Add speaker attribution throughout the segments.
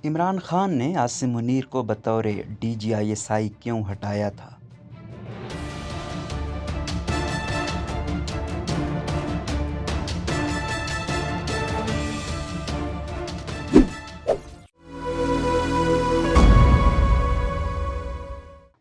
Speaker 1: इमरान खान ने आसिम मुनीर को बतौर DGISI क्यों हटाया था?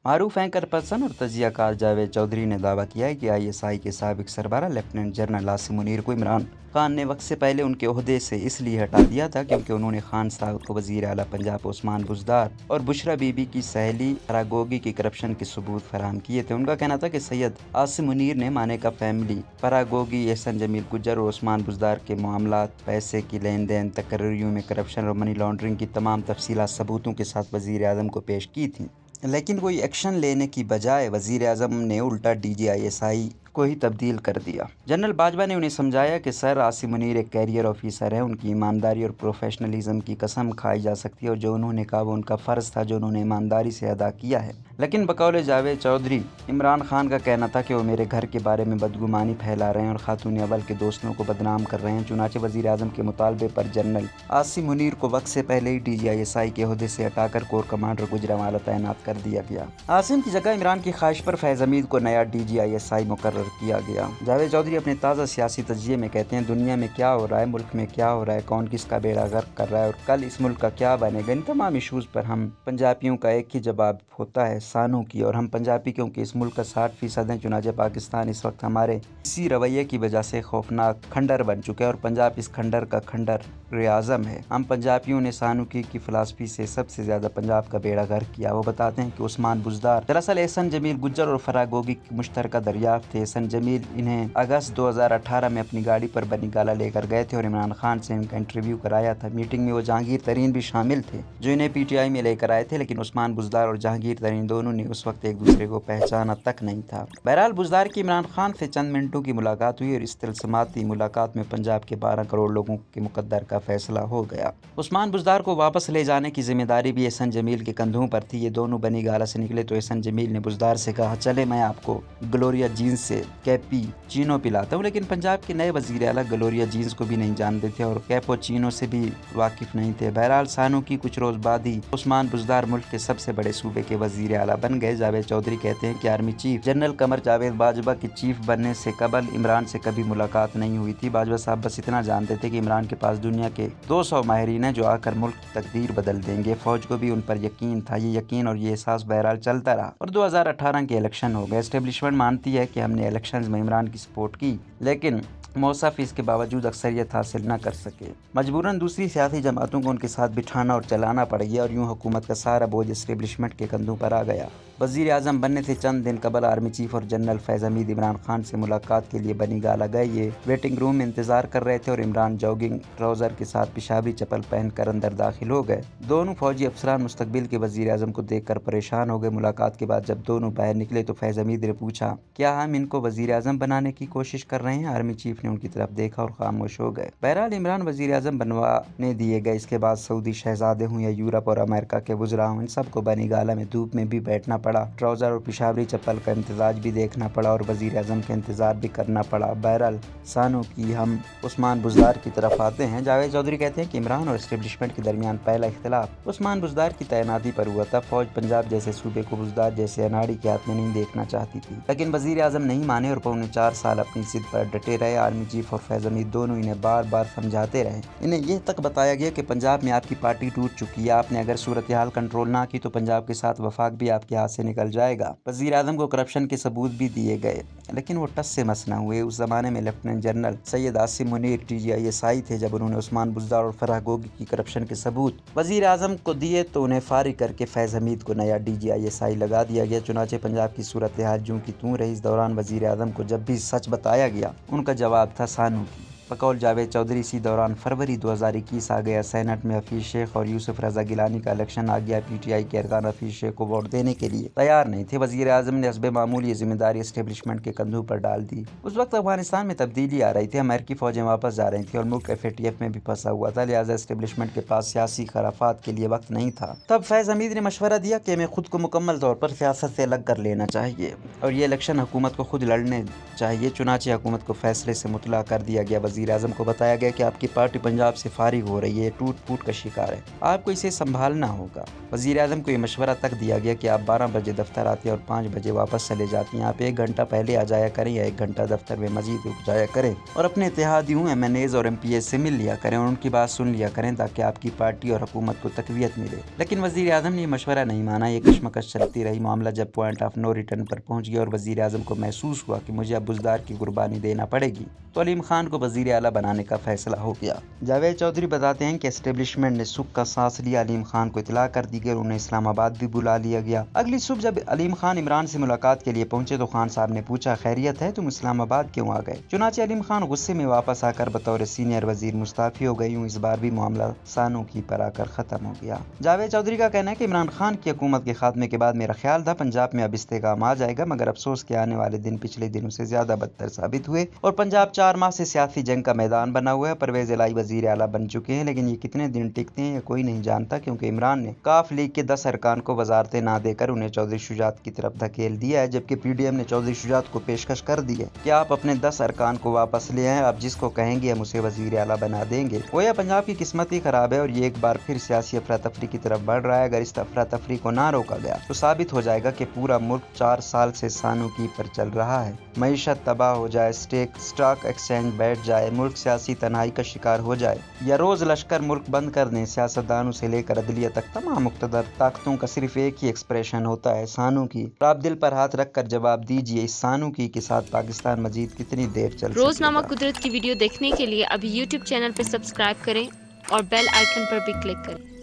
Speaker 1: मारूफ एंकर पर्सन और तजियाकार जावेद चौधरी ने दावा किया है कि ISI के साबिक सरबराह लेफ्टिनेंट जनरल आसिम मुनीर को इमरान खान ने वक्त से पहले उनके ओहदे से इसलिए हटा दिया था क्योंकि उन्होंने खान साहब को वज़ीर आला पंजाब उस्मान बुज़दार और बुशरा बीबी की सहेली फरागोगी की करप्शन के सबूत फराहम किए थे। उनका कहना था कि सैयद आसिम मुनीर ने मानेका फैमिली, फरागोगी, एहसन जमील गुज्जर और उस्मान बुज़दार के मामलात, पैसे की लेन देन, तकर्रियों में करप्शन और मनी लॉन्ड्रिंग की तमाम तफसीलात सबूतों के साथ वज़ीर आज़म को पेश की थी, लेकिन कोई एक्शन लेने की बजाय वज़ीर आज़म ने उल्टा DGISI को ही तब्दील कर दिया। जनरल बाजवा ने उन्हें समझाया कि सर आसिम मुनीर एक कैरियर ऑफिसर है, उनकी ईमानदारी और प्रोफेशनलिज्म की कसम खाई जा सकती है और जो उन्होंने कहा वो उनका फ़र्ज़ था जो उन्होंने ईमानदारी से अदा किया है। लेकिन बकौल जावेद चौधरी इमरान खान का कहना था कि वो मेरे घर के बारे में बदगुमानी फैला रहे हैं और खातून अव्वल के दोस्तों को बदनाम कर रहे हैं। चुनाचे वज़ीर आज़म के मुतालबे पर जनरल आसिम मुनीर को वक्त से पहले ही DGISI के ओहदे से हटाकर कोर कमांडर गुजरांवाला तैनात कर दिया गया। आसिम की जगह इमरान की ख्वाहिश पर फैज़ हमीद को नया DGISI मुकर्रर किया गया। जावेद चौधरी अपने ताज़ा सियासी तजिए में कहते हैं, दुनिया में क्या हो रहा है, मुल्क में क्या हो रहा है, कौन किसका बेड़ा गर्क कर रहा है और कल इस मुल्क का क्या बनेगा, इन तमाम इशूज़ पर हम पंजाबियों का एक ही जवाब होता है, सानों की। और हम पंजाबी क्योंकि इस मुल्क का 60% है, चुनाचे पाकिस्तान इस वक्त हमारे इसी रवैये की वजह से खौफनाक खंडर बन चुके हैं और पंजाब इस खंडर का खंडर आज़म है। हम पंजाबियों ने सानुकी की फ़िलासफ़ी से सबसे ज़्यादा पंजाब का बेड़ा गर्क किया। वो बताते हैं कि उस्मान बुज़दार दरअसल एहसन जमील गुज्जर और फरागोगी की मुश्तरका दरियाफ्त थे। एहसन जमील इन्हें अगस्त 2018 में अपनी गाड़ी पर बनी गाला लेकर गए थे और इमरान खान से इनका इंटरव्यू कराया था। मीटिंग में वो जहांगीर तरीन भी शामिल थे जो इन्हें PTI में लेकर आए थे, लेकिन उस्मान बुज़दार और जहांगीर तरीन दोनों ने उस वक्त एक दूसरे को पहचाना तक नहीं था। बहरहाल बुज़दार की इमरान खान से चंद मिनटों की मुलाकात हुई और इस तिलस्माती मुलाकात में पंजाब के 12 करोड़ लोगों के मुकद्दर का फैसला हो गया। उस्मान बुज़दार को वापस ले जाने की जिम्मेदारी भी एहसन जमील के कंधों पर थी। ये दोनों बनी गाला से निकले तो एहसन जमील ने बुज़दार से कहा, चले मैं आपको ग्लोरिया जीन्स से कैपुचिनो पिलाता हूँ। लेकिन पंजाब के नए वज़ीर आला ग्लोरिया जीन्स को भी नहीं जानते थे और कैपुचिनो से भी वाकिफ नहीं थे। बहरहाल सानों की कुछ रोज़ बाद ही उस्मान बुज़दार मुल्क के सबसे बड़े सूबे के वज़ीर आला बन गए। जावेद चौधरी कहते हैं कि army chief general Qamar Javed Bajwa के चीफ बनने से कबल इमरान से कभी मुलाकात नहीं हुई थी। बाजवा साहब बस इतना जानते थे कि इमरान के पास दुनिया के 200 माहिरीन हैं जो आकर मुल्क की तकदीर बदल देंगे। फौज को भी उन पर यकीन था। ये यकीन और ये एहसास बहरहाल चलता रहा और 2018 के इलेक्शन हो गए। एस्टेब्लिशमेंट मानती है कि हमने इलेक्शंस में इमरान की सपोर्ट की, लेकिन मौसा फीस के बावजूद अक्सरियत हासिल न कर सके। मजबूरन दूसरी सियासी जमातों को उनके साथ बिठाना और चलाना पड़ गया और यूं हुकूमत का सारा बोझ एस्टेब्लिशमेंट के कंधों पर आ गया। वज़ीर आज़म बनने से चंद दिन कबल आर्मी चीफ और जनरल फैज़ हमीद इमरान खान से मुलाकात के लिए बनी गाला गए। ये वेटिंग रूम में इंतजार कर रहे थे और इमरान जॉगिंग ट्राउज़र के साथ पेशाबी चप्पल पहनकर अंदर दाखिल हो गए। दोनों फौजी अफसरान मुस्तकबिल के वज़ीर आज़म को देखकर परेशान हो गए। मुलाकात के बाद जब दोनों बाहर निकले तो फैज़ हमीद ने पूछा, क्या हम इनको वज़ीर आज़म बनाने की कोशिश कर रहे हैं? आर्मी चीफ ने उनकी तरफ देखा और खामोश हो गए। बहरहाल इमरान वज़ीर आज़म बनवाने दिए गए। इसके बाद सऊदी शहजादे हों या यूरोप और अमेरिका के वुज़रा हों, इन सबको बनी गाला में धूप में भी बैठना पड़ा, ट्राउज़र और पेशावरी चप्पल का इम्तिजाज भी देखना पड़ा और वज़ीर आज़म का इंतज़ार भी करना पड़ा। बहरहाल सानों की हम उस्मान बुज़दार की तरफ आते हैं। जावेद चौधरी कहते हैं कि इमरान और एस्टेब्लिशमेंट के दरमियान पहला इख्तिलाफ उस्मान बुज़दार की तैनाती पर हुआ था। फौज पंजाब जैसे सूबे को बुज़दार जैसे अनाड़ी के हाथ में नहीं देखना चाहती थी, लेकिन वज़ीर आज़म नहीं माने और पौने 4 साल अपनी जिद पर डटे रहे। आर्मी चीफ और फैज़ हमीद दोनों इन्हें बार बार समझाते रहे। इन्हें यह तक बताया गया कि पंजाब में आपकी पार्टी टूट चुकी है, आपने अगर सूरत हाल कंट्रोल ना की तो पंजाब के साथ वफाक भी आपके हाथ से निकल जाएगा। वज़ीर आज़म को करप्शन के सबूत भी दिए गए, लेकिन वो टस से मस न हुए। उस ज़माने में lieutenant general Syed Asim Munir DGISI थे। जब उन्होंने उस्मान बुज़दार और फरागोगी की करप्शन के सबूत वज़ीर आज़म को दिए तो उन्हें फारिग करके फैज़ हमीद को नया DGISI लगा दिया गया। चुनाचे पंजाब की सूरत हाल जूं की तूं रही। इस दौरान वज़ीर आज़म को जब भी सच बताया गया उनका जवाब था सानू की। बकौल जावेद चौधरी इसी दौरान फरवरी 2021 आ गया। सेनेट में हफीज़ शेख और यूसुफ रज़ा गिलानी का इलेक्शन आ गया। PTI के अरकान हफीज़ शेख को वोट देने के लिए तैयार नहीं थे। वज़ीर आज़म ने हस्बे मामूल ये जिम्मेदारी एस्टेब्लिशमेंट के कंधों पर डाल दी। उस वक्त अफगानिस्तान में तब्दीली आ रही थी, अमेरिकी फ़ौजें वापस जा रही थी और मुल्क FATF में भी फंसा हुआ था, लिहाजा एस्टेब्लिशमेंट के पास सियासी खराफात के लिए वक्त नहीं था। तब फैज़ हमीद ने मशवरा दिया कि हमें खुद को मुकम्मल तौर पर सियासत से अलग कर लेना चाहिए और ये इलेक्शन हुकूमत को खुद लड़ने चाहिए। चुनाचे हुकूमत को फैसले से मुतला कर दिया गया। वज़ीर वज़ीर-ए-आज़म को बताया गया कि आपकी पार्टी पंजाब से फारिग हो रही है, टूट फूट का शिकार है, आपको इसे संभालना होगा। वज़ीर-ए-आज़म को ये मशवरा तक दिया गया कि आप 12 बजे दफ्तर आती हैं और 5 बजे वापस चले जाती हैं। आप 1 घंटा पहले आ जाया करें या 1 घंटा दफ्तर में मज़ीद रुक जाया करें और अपने इत्तेहादियों, एमएनएज़ और एमपीएस से मिल लिया करें और उनकी बात सुन लिया करें ताकि आपकी पार्टी और हुकूमत को तक़वियत मिले। लेकिन वज़ीर-ए-आज़म ने ये मशवरा नहीं माना। ये कशमकश चलती रही। मामला जब पॉइंट ऑफ नो रिटर्न पर पहुँच गया और वज़ीर-ए-आज़म को महसूस हुआ कि मुझे अब बुज़दार की कुर्बानी देना पड़ेगी, तो अलीम खान को वज़ीर आला बनाने का फैसला हो गया। जावेद चौधरी बताते हैं कि एस्टेब्लिशमेंट ने सुख का सांस लिया। अलीम खान को इतला कर दी गई और उन्हें इस्लामाबाद भी बुला लिया गया। अगली सुबह जब अलीम खान इमरान से मुलाकात के लिए पहुंचे तो खान साहब ने पूछा, खैरियत है, तुम इस्लामाबाद क्यों आ गए? चुनाचे अलीम खान गुस्से में वापस आकर बतौर सीनियर वजीर मुस्ताफी हो गई। इस बार भी मामला सानों की पर आकर खत्म हो गया। जावेद चौधरी का कहना है कि इमरान खान की हुकूमत के खात्मे के बाद मेरा ख्याल था पंजाब में अब इस्तेकाम आ जाएगा, मगर अफसोस के आने वाले दिन पिछले दिनों से ज्यादा बदतर साबित हुए और पंजाब 4 माह से सियासी जंग का मैदान बना हुआ है। परवेज इलाही वजीर आला बन चुके हैं, लेकिन ये कितने दिन टिकते हैं ये कोई नहीं जानता, क्योंकि इमरान ने काफ लीग के 10 अरकान को वजारतें ना देकर उन्हें चौधरी शुजात की तरफ धकेल दिया है, जबकि पीडीएम ने चौधरी शुजात को पेशकश कर दी है कि आप अपने 10 अरकान को वापस ले आए, आप जिसको कहेंगे हम उसे वजीर आला बना देंगे। गोया पंजाब की किस्मत ही खराब है और ये एक बार फिर सियासी अफरा तफरी की तरफ बढ़ रहा है। अगर इस अफरा तफरी को ना रोका गया तो साबित हो जाएगा कि पूरा मुल्क 4 साल से सानूकी पर चल रहा है। मईशत तबाह हो जाए, स्टॉक एक्सचेंज बैठ जाए, मुल्क सियासी तनाई का शिकार हो जाए, या रोज लश्कर मुल्क बंद कर दें। सियासतदानों से लेकर अदलिया तक तमाम मुक़्तदर ताकतों का सिर्फ एक ही एक्सप्रेशन होता है, सानूकी। आप दिल पर हाथ रख कर जवाब दीजिए, इस सानूकी के साथ पाकिस्तान मजीद कितनी देर चल
Speaker 2: रोजनामा
Speaker 1: सकेगा?
Speaker 2: कुदरत की वीडियो देखने के लिए अभी YouTube चैनल पर सब्सक्राइब करें और बेल आइकन पर भी क्लिक करें।